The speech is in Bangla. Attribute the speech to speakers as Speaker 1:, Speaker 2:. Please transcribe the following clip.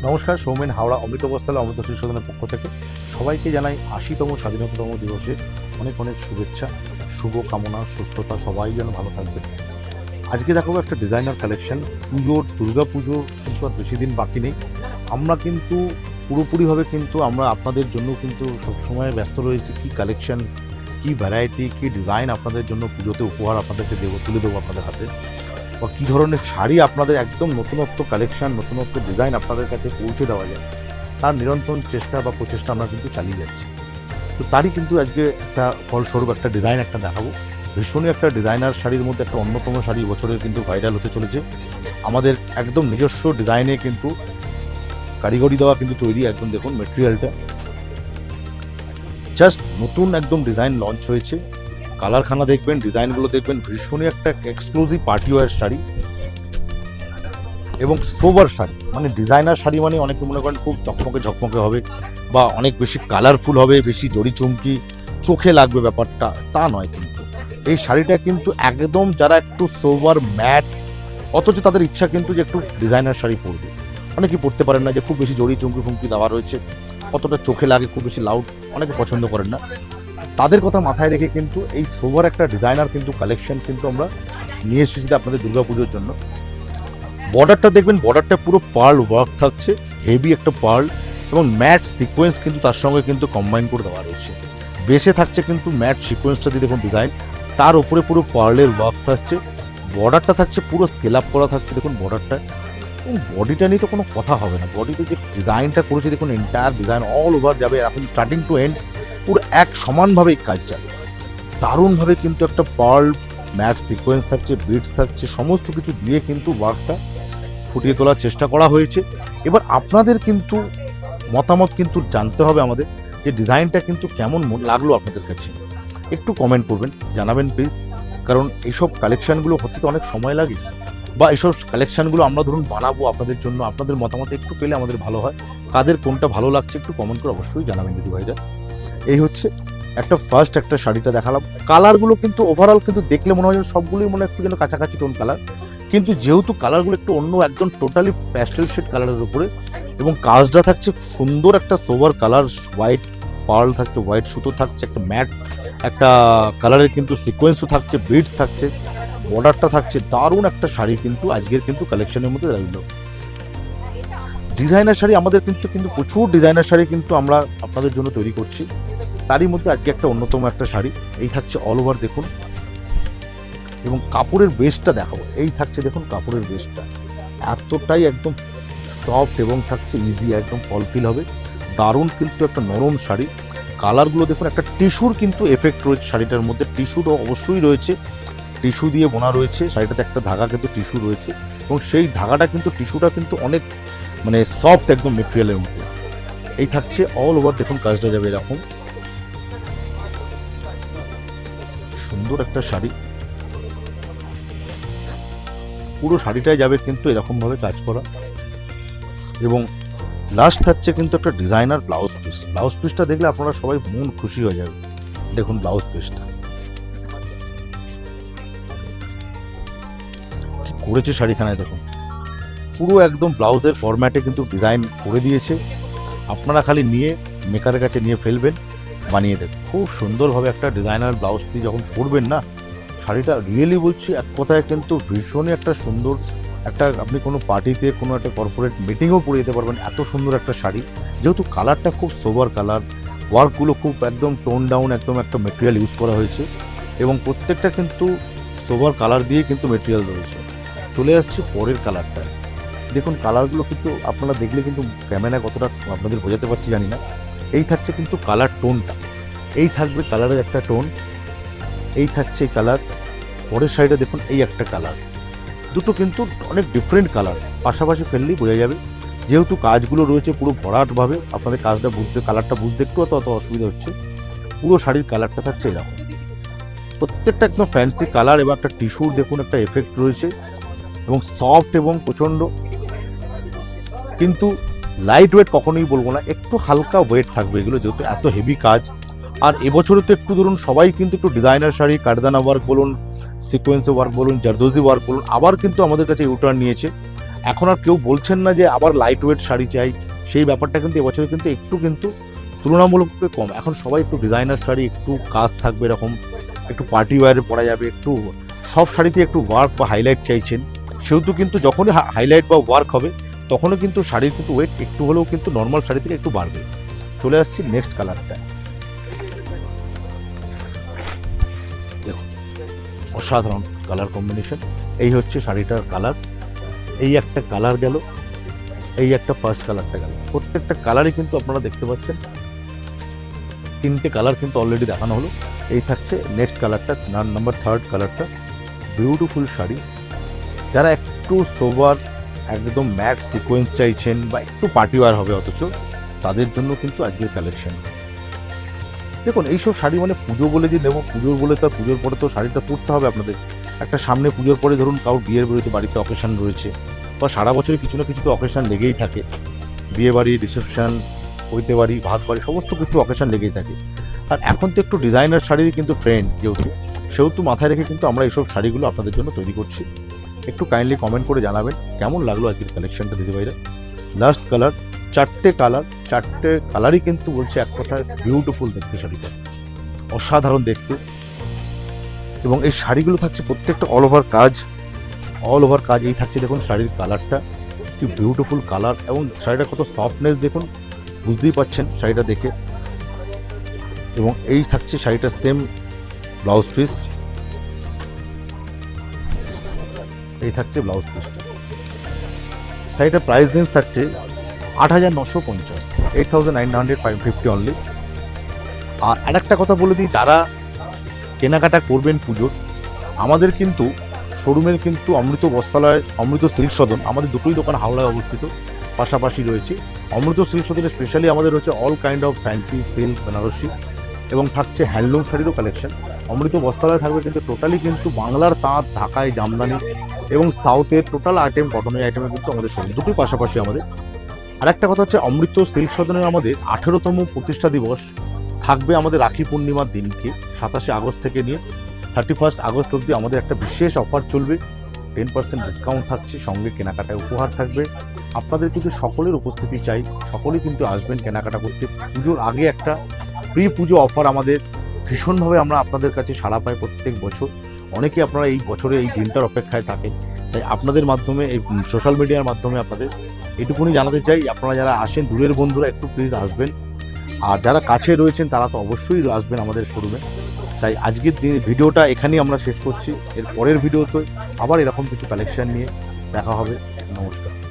Speaker 1: নমস্কার, সৌমেন হাওড়া অমৃত বস্ত্রালয় অমৃত শিশুসদনের পক্ষ থেকে সবাইকে জানাই ৮০তম স্বাধীনতাতম দিবসে অনেক অনেক শুভেচ্ছা, শুভ কামনা, সুস্থতা, সবাই যেন ভালো থাকবে। আজকে দেখাবো একটা ডিজাইনার কালেকশন। দুর্গা পুজোর কিন্তু আর বেশি দিন বাকি নেই। আমরা কিন্তু পুরোপুরিভাবে কিন্তু আমরা আপনাদের জন্য কিন্তু সবসময় ব্যস্ত রয়েছি। কী কালেকশন, কী ভ্যারাইটি, কী ডিজাইন আপনাদের জন্য পুজোতে উপহার আপনাদেরকে তুলে দেবো আপনাদের হাতে, বা কী ধরনের শাড়ি আপনাদের একদম নতুনত্ব কালেকশন, নতুনত্ব ডিজাইন আপনাদের কাছে পৌঁছে দেওয়া যায়, তার নিরন্তর চেষ্টা বা প্রচেষ্টা আমরা কিন্তু চালিয়ে যাচ্ছি। তো তারই কিন্তু আজকে একটা ফলস্বরূপ একটা ডিজাইন একটা দেখাবো। ভীষণই একটা ডিজাইনার শাড়ির মধ্যে একটা অন্যতম শাড়ি বছরের কিন্তু ভাইরাল হতে চলেছে। আমাদের একদম নিজস্ব ডিজাইনে কিন্তু কারিগরি দেওয়া কিন্তু তৈরি। একদম দেখুন মেটেরিয়ালটা জাস্ট নতুন একদম ডিজাইন লঞ্চ হয়েছে। কালারখানা দেখবেন, ডিজাইনগুলো দেখবেন, ভীষণই একটা এক্সক্লুসিভ পার্টি ওয়্যার শাড়ি এবং সোবার শাড়ি। মানে ডিজাইনার শাড়ি মানে অনেকে মনে করেন খুব ঝকমকে হবে বা অনেক বেশি কালারফুল হবে, বেশি জড়ি চুমকি, চোখে লাগবে, ব্যাপারটা তা নয়। কিন্তু এই শাড়িটা কিন্তু একদম যারা একটু সোবার ম্যাট, অথচ তাদের ইচ্ছা কিন্তু যে একটু ডিজাইনার শাড়ি পরবে, অনেকেই পরতে পারেন না, যে খুব বেশি জড়ি চুমকি ফুমকি দেওয়া রয়েছে, কতটা চোখে লাগে, খুব বেশি লাউড অনেকে পছন্দ করেন না। তাদের কথা মাথায় রেখে কিন্তু এই সোবার একটা ডিজাইনার কিন্তু কালেকশন কিন্তু আমরা নিয়ে এসেছি আপনাদের দুর্গাপুজোর জন্য। বর্ডারটা দেখবেন, বর্ডারটা পুরো পার্ল ওয়ার্ক থাকছে, হেভি একটা পার্ল এবং ম্যাট সিকোয়েন্স কিন্তু তার সঙ্গে কিন্তু কম্বাইন করে দেওয়া রয়েছে। বেসে থাকছে কিন্তু ম্যাট সিকোয়েন্সটা দিয়ে দেখুন ডিজাইন, তার উপরে পুরো পার্লের ওয়ার্ক থাকছে। বর্ডারটা থাকছে পুরো স্কেল আপ করা থাকছে, দেখুন বর্ডারটা। এবং বডিটা নিয়ে তো কোনো কথা হবে না, বডিতে যে ডিজাইনটা করেছে দেখুন, এন্টায়ার ডিজাইন অল ওভার যাবে এখন স্টার্টিং টু এন্ড পুরো এক সমানভাবে এই কাজ যাবে। দারুণভাবে কিন্তু একটা পার্ল ম্যাট সিকোয়েন্স থাকছে, বিটস থাকছে, সমস্ত কিছু দিয়ে কিন্তু ওয়ার্কটা ফুটিয়ে তোলার চেষ্টা করা হয়েছে। এবার আপনাদের কিন্তু মতামত কিন্তু জানতে হবে আমাদের, যে ডিজাইনটা কিন্তু কেমন লাগলো আপনাদের কাছে, একটু কমেন্ট করবেন, জানাবেন প্লিজ। কারণ এইসব কালেকশানগুলো হতে তো অনেক সময় লাগে, বা এইসব কালেকশানগুলো আমরা ধরুন বানাবো আপনাদের জন্য, আপনাদের মতামত একটু পেলে আমাদের ভালো হয়। কাদের কোনটা ভালো লাগছে একটু কমেন্ট করে অবশ্যই জানাবেন দিদি ভাইরা। এই হচ্ছে একটা ফার্স্ট একটা শাড়িটা দেখালাম। কালারগুলো কিন্তু ওভারঅল কিন্তু দেখলে মনে হয় সবগুলোই মনে একটু যেন কাছাকাছি টোন কালার, কিন্তু যেহেতু কালারগুলো একটু অন্য, একদম টোটালি প্যাস্টেল শেড কালারের উপরে, এবং কাজটা থাকছে সুন্দর একটা সোভার কালার, হোয়াইট পার্ল থাকছে, হোয়াইট সুতো থাকছে, একটা ম্যাট একটা কালারের কিন্তু সিকোয়েন্সও থাকছে, বিডস থাকছে, বর্ডারটা থাকছে। দারুণ একটা শাড়ি কিন্তু আজকের কিন্তু কালেকশনের মধ্যে রইল। ডিজাইনার শাড়ি আমাদের কিন্তু প্রচুর ডিজাইনার শাড়ি কিন্তু আমরা আপনাদের জন্য তৈরি করছি। তারই মধ্যে আজকে একটা অন্যতম একটা শাড়ি, এই থাকছে অল ওভার দেখুন, এবং কাপড়ের বেসটা দেখাবো। এই থাকছে দেখুন কাপড়ের বেসটা এতটাই একদম সফট এবং থাকছে ইজি, একদম ফলফিল হবে। দারুণ কিন্তু একটা নরম শাড়ি। কালারগুলো দেখুন, একটা টিস্যুর কিন্তু এফেক্ট রয়েছে শাড়িটার মধ্যে, টিস্যুটা অবশ্যই রয়েছে, টিস্যু দিয়ে বোনা রয়েছে শাড়িটাতে, একটা ধাগা কিন্তু টিস্যু রয়েছে, এবং সেই ধাগাটা কিন্তু টিস্যুটা কিন্তু অনেক মানে সফট একদম মেটেরিয়ালের মধ্যে। এই থাকছে অল ওভার দেখুন কাজটা যাবে এরকম সুন্দর একটা শাড়ি, পুরো শাড়িটাই যাবে কিন্তু এরকমভাবে কাজ করা। এবং লাস্ট থাকছে কিন্তু একটা ডিজাইনার ব্লাউজ পিস। ব্লাউজ পিসটা দেখলে আপনারা সবাই মন খুশি হয়ে যাবে। দেখুন ব্লাউজ পিসটা কি করেছে শাড়িখানায়, দেখুন পুরো একদম ব্লাউজের ফরম্যাটে কিন্তু ডিজাইন করে দিয়েছে। আপনারা খালি নিয়ে মেকারের কাছে নিয়ে ফেলবেন, বানিয়ে দেবেন। খুব সুন্দরভাবে একটা ডিজাইনার ব্লাউজ পিস যখন পরবেন না, শাড়িটা রিয়েলি বলছি এক কথায় কিন্তু ভীষণই একটা সুন্দর একটা, আপনি কোনো পার্টিতে কোনো একটা কর্পোরেট মিটিংও পরে যেতে পারবেন, এত সুন্দর একটা শাড়ি। যেহেতু কালারটা খুব সোবার কালার, ওয়ার্কগুলো খুব একদম টোন ডাউন, একদম একটা মেটেরিয়াল ইউজ করা হয়েছে, এবং প্রত্যেকটা কিন্তু সোবার কালার দিয়ে কিন্তু মেটেরিয়াল রয়েছে। চলে আসছে পরের কালারটা, দেখুন কালারগুলো কিন্তু আপনারা দেখলে কিন্তু ক্যামেরা কতটা আপনাদের বোঝাতে পারছি জানি না। এই থাকছে কিন্তু কালার টোনটা, এই থাকবে কালারের একটা টোন, এই থাকছে কালার। পরের সাইডে দেখুন এই একটা কালার, দুটো কিন্তু অনেক ডিফারেন্ট কালার, পাশাপাশি ফেললেই বোঝা যাবে। যেহেতু কাজগুলো রয়েছে পুরো ভরাটভাবে, আপনাদের কাজটা বুঝতে, কালারটা বুঝতে একটু অত অসুবিধা হচ্ছে। পুরো শাড়ির কালারটা থাকছে এরকম, প্রত্যেকটা একদম ফ্যান্সি কালার, এবং একটা টিস্যুর দেখুন একটা এফেক্ট রয়েছে, এবং সফট এবং প্রচণ্ড, কিন্তু লাইট ওয়েট কখনোই বলবো না, একটু হালকা ওয়েট থাকবে এগুলো, যেহেতু এত হেভি কাজ। আর এবছরে তো একটু ধরুন সবাই কিন্তু একটু ডিজাইনার শাড়ি, কারদানা ওয়ার্ক বলুন, সিকোয়েন্সে ওয়ার্ক বলুন, জারদোজি ওয়ার্ক বলুন, আবার কিন্তু আমাদের কাছে ইউটার্ন নিয়েছে। এখন আর কেউ বলছেন না যে আবার লাইট ওয়েট শাড়ি চাই, সেই ব্যাপারটা কিন্তু এবছরে কিন্তু তুলনামূলকভাবে কম। এখন সবাই একটু ডিজাইনার শাড়ি, একটু কাজ থাকবে এরকম, একটু পার্টি ওয়্যারে পরা যাবে, একটু সব শাড়িতে একটু ওয়ার্ক বা হাইলাইট চাইছেন, সেহেতু কিন্তু যখনই হাইলাইট বা ওয়ার্ক হবে তখনও কিন্তু শাড়ির কিন্তু ওয়েট একটু হলেও কিন্তু নর্মাল শাড়ি থেকে একটু বাড়বে। চলে আসছি নেক্সট কালারটা, দেখুন অসাধারণ কালার কম্বিনেশন। এই হচ্ছে শাড়িটার কালার, এই একটা কালার গেল, এই একটা ফার্স্ট কালারটা গেল। প্রত্যেকটা কালারই কিন্তু আপনারা দেখতে পাচ্ছেন, তিনটে কালার কিন্তু অলরেডি দেখানো হলো। এই থাকছে নেক্সট কালারটা, নাম্বার থার্ড কালারটা, বিউটিফুল শাড়ি। যারা একটু সোবার, একদম ম্যাট সিকোয়েন্স চাইছেন বা একটু পার্টিওয়ার হবে অথচ, তাদের জন্য কিন্তু আজকের কালেকশন। দেখুন এইসব শাড়ি মানে পুজো বলে যে নেবো, পুজোর বলে তো পুজোর পরে তো শাড়িটা পরতে হবে আপনাদের। একটা সামনে পুজোর পরে ধরুন কারোর বিয়ের বাড়িতে বাড়িতে অকেশন রয়েছে, বা সারা বছরে কিছু না কিছু তো অকেশন লেগেই থাকে, বিয়ে বাড়ি, রিসেপশন, হইতে বাড়ি, ভাত বাড়ি, সমস্ত কিছু অকেশন লেগেই থাকে। আর এখন তো একটু ডিজাইনার শাড়ির কিন্তু ট্রেন্ড, সেহেতু মাথায় রেখে কিন্তু আমরা এইসব শাড়িগুলো আপনাদের জন্য তৈরি করছি। একটু কাইন্ডলি কমেন্ট করে জানাবেন কেমন লাগলো আজকের কালেকশনটা দিদিভাইরা। লাস্ট কালার, চারটে কালারই কিন্তু বলছে এক কথায় বিউটিফুল দেখতে শাড়িটা, অসাধারণ দেখতে। এবং এই শাড়িগুলো থাকছে প্রত্যেকটা অল ওভার কাজ। এই থাকছে দেখুন শাড়ির কালারটা, কি বিউটিফুল কালার, এবং শাড়িটা কত সফটনেস দেখুন, বুঝতেই পাচ্ছেন শাড়িটা দেখে। এবং এই থাকছে শাড়িটার সেম ব্লাউজ পিস, এই থাকছে ব্লাউজ পিসটা। শাড়িটার প্রাইস রেঞ্জ থাকছে 8,950, 8,950 অনলি। আর আরেকটা কথা বলে দিই, যারা কেনাকাটা করবেন পুজোর, আমাদের কিন্তু শোরুমের কিন্তু অমৃত বস্ত্রালয়, অমৃত সিল্ক সদন, আমাদের দুটোই দোকান হাওড়ায় অবস্থিত, পাশাপাশি রয়েছে। অমৃত সিল্ক সদনে স্পেশালি আমাদের রয়েছে all kind of fancy silk, Banarasi, এবং থাকছে হ্যান্ডলুম শাড়িরও কালেকশন। অমৃত বস্ত্রালয় থাকবে কিন্তু টোটালি কিন্তু বাংলার তাঁত, ঢাকায় জামদানি, এবং সাউথের টোটাল আইটেম, কটনের আইটেমে কিন্তু আমাদের শোরুম দুটোই পাশাপাশি আমাদের। আরেকটা কথা হচ্ছে, অমৃত সিল্ক সদনের আমাদের 18তম প্রতিষ্ঠা দিবস থাকবে আমাদের রাখি পূর্ণিমার দিনকে, 27শে আগস্ট থেকে নিয়ে 31 আগস্ট অবধি আমাদের একটা বিশেষ অফার চলবে, 10% ডিসকাউন্ট থাকছে, সঙ্গে কেনাকাটায় উপহার থাকবে। আপনাদের কিন্তু সকলের উপস্থিতি চাই, সকলেই কিন্তু আসবেন কেনাকাটা করতে। পুজোর আগে একটা প্রি পুজো অফার আমাদের ভীষণভাবে আমরা আপনাদের কাছে সাড়া পাই প্রত্যেক বছর। অনেকে আপনারা এই বছরে এই দিনটার অপেক্ষায় থাকেন, তাই আপনাদের মাধ্যমে, এই সোশ্যাল মিডিয়ার মাধ্যমে আপনাদের এটুকুনি জানাতে চাই, আপনারা যারা আসেন দূরের বন্ধুরা একটু প্লিজ আসবেন, আর যারা কাছে রয়েছেন তারা তো অবশ্যই আসবেন আমাদের শোরুমে। তাই আজকের ভিডিওটা এখানেই আমরা শেষ করছি। এর পরের ভিডিওতে আবার এরকম কিছু কালেকশন নিয়ে দেখা হবে। নমস্কার।